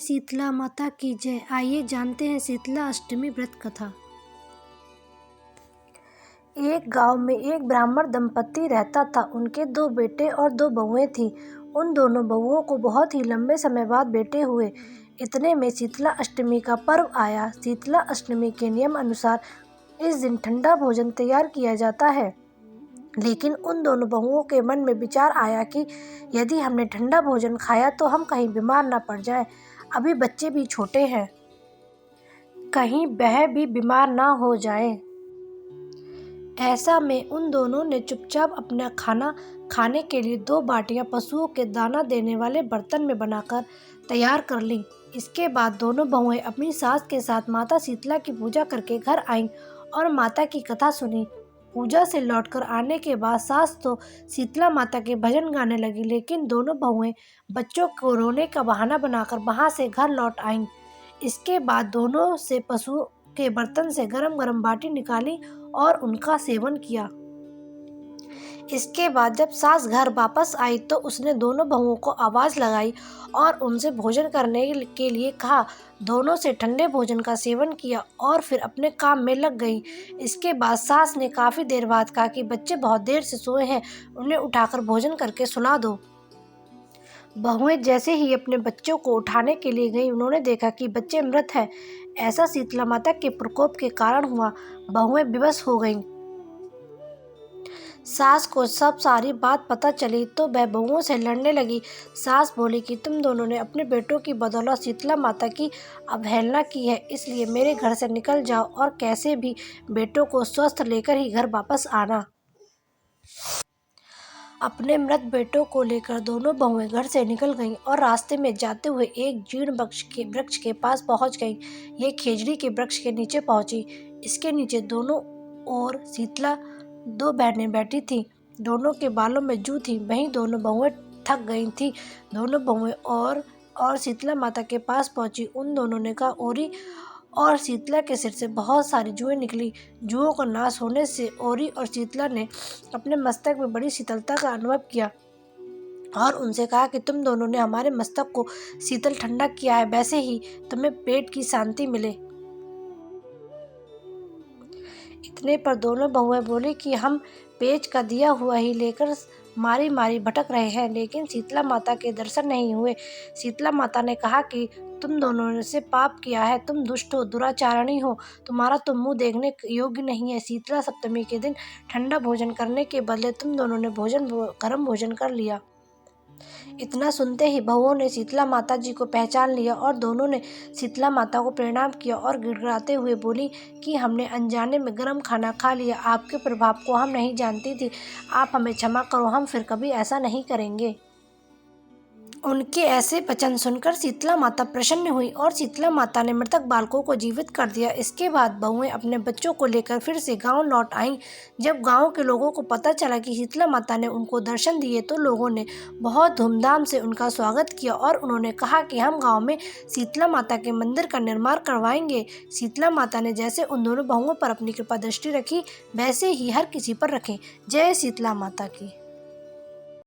शीतला माता की जय। आइए जानते हैं शीतला अष्टमी व्रत कथा। एक गांव में एक ब्राह्मण दंपति रहता था। उनके 2 बेटे और 2 बहुएं थीं। उन दोनों बहुओं को बहुत ही लंबे समय बाद बेटे हुए। इतने में शीतला अष्टमी का पर्व आया। शीतला अष्टमी के नियम अनुसार इस दिन ठंडा भोजन तैयार किया जाता है। लेकिन उन दोनों बहुओं के मन में विचार आया कि यदि हमने ठंडा भोजन खाया तो हम कहीं बीमार न पड़ जाएं। अभी बच्चे भी छोटे हैं, कहीं वह भी बीमार ना हो जाएं। ऐसा में उन दोनों ने चुपचाप अपना खाना खाने के लिए 2 बाटियां पशुओं के दाना देने वाले बर्तन में बनाकर तैयार कर लीं। इसके बाद दोनों बहुएं अपनी सास के साथ माता शीतला की पूजा करके घर आईं और माता की कथा सुनी। पूजा से लौटकर आने के बाद सास तो शीतला माता के भजन गाने लगी, लेकिन दोनों बहुएं बच्चों को रोने का बहाना बनाकर वहां से घर लौट आईं। इसके बाद दोनों से पशुओं के बर्तन से गरम गरम बाटी निकाली और उनका सेवन किया। इसके बाद जब सास घर वापस आई तो उसने दोनों बहुओं को आवाज लगाई और उनसे भोजन करने के लिए कहा। दोनों से ठंडे भोजन का सेवन किया और फिर अपने काम में लग गई। इसके बाद सास ने काफी देर बाद कहा कि बच्चे बहुत देर से सोए हैं, उन्हें उठाकर भोजन करके सुला दो। बहुएं जैसे ही अपने बच्चों को उठाने के लिए गई, उन्होंने देखा कि बच्चे मृत हैं। ऐसा शीतला माता के प्रकोप के कारण हुआ। बहुएं विवश हो गईं। सास को सारी बात पता चली तो वह बहुओं से लड़ने लगी। सास बोली कि तुम दोनों ने अपने बेटों की बदौलत शीतला माता की अवहेलना की है, इसलिए मेरे घर से निकल जाओ और कैसे भी बेटों को स्वस्थ लेकर ही घर वापस आना। अपने मृत बेटों को लेकर दोनों बहुएं घर से निकल गईं और रास्ते में जाते हुए एक जीर्ण वृक्ष के पास पहुंच गईं। ये खेजड़ी के वृक्ष के नीचे पहुंची। इसके नीचे दोनों ओर शीतला 2 बहनें बैठी थीं। दोनों के बालों में जू थी। वहीं दोनों बहुएं थक गई थीं। दोनों बहुएं और शीतला माता के पास पहुंची। उन दोनों ने कहा, ओरी और शीतला के सिर से बहुत सारी जुएं निकली। जुओं का नाश होने से ओरी और शीतला ने अपने मस्तक में बड़ी शीतलता का अनुभव किया और उनसे कहा कि तुम दोनों ने हमारे मस्तक को शीतल ठंडा किया है, वैसे ही तुम्हें पेट की शांति मिले। इतने पर दोनों बहुएं बोली कि हम पेच का दिया हुआ ही लेकर मारी मारी भटक रहे हैं, लेकिन शीतला माता के दर्शन नहीं हुए। शीतला माता ने कहा कि तुम दोनों ने से पाप किया है, तुम दुष्ट हो, दुराचारणी हो, तुम्हारा तो मुंह देखने योग्य नहीं है। शीतला सप्तमी के दिन ठंडा भोजन करने के बदले तुम दोनों ने गर्म भोजन कर लिया। इतना सुनते ही बहुओं ने शीतला माता जी को पहचान लिया और दोनों ने शीतला माता को प्रणाम किया और गिड़गिड़ाते हुए बोली कि हमने अनजाने में गर्म खाना खा लिया, आपके प्रभाव को हम नहीं जानती थी, आप हमें क्षमा करो, हम फिर कभी ऐसा नहीं करेंगे। उनके ऐसे वचन सुनकर शीतला माता प्रसन्न हुई और शीतला माता ने मृतक बालकों को जीवित कर दिया। इसके बाद बहुएं अपने बच्चों को लेकर फिर से गांव लौट आईं। जब गांव के लोगों को पता चला कि शीतला माता ने उनको दर्शन दिए तो लोगों ने बहुत धूमधाम से उनका स्वागत किया और उन्होंने कहा कि हम गाँव में शीतला माता के मंदिर का निर्माण करवाएंगे। शीतला माता ने जैसे उन दोनों बहुओं पर अपनी कृपा दृष्टि रखी, वैसे ही हर किसी पर रखें। जय शीतला माता की।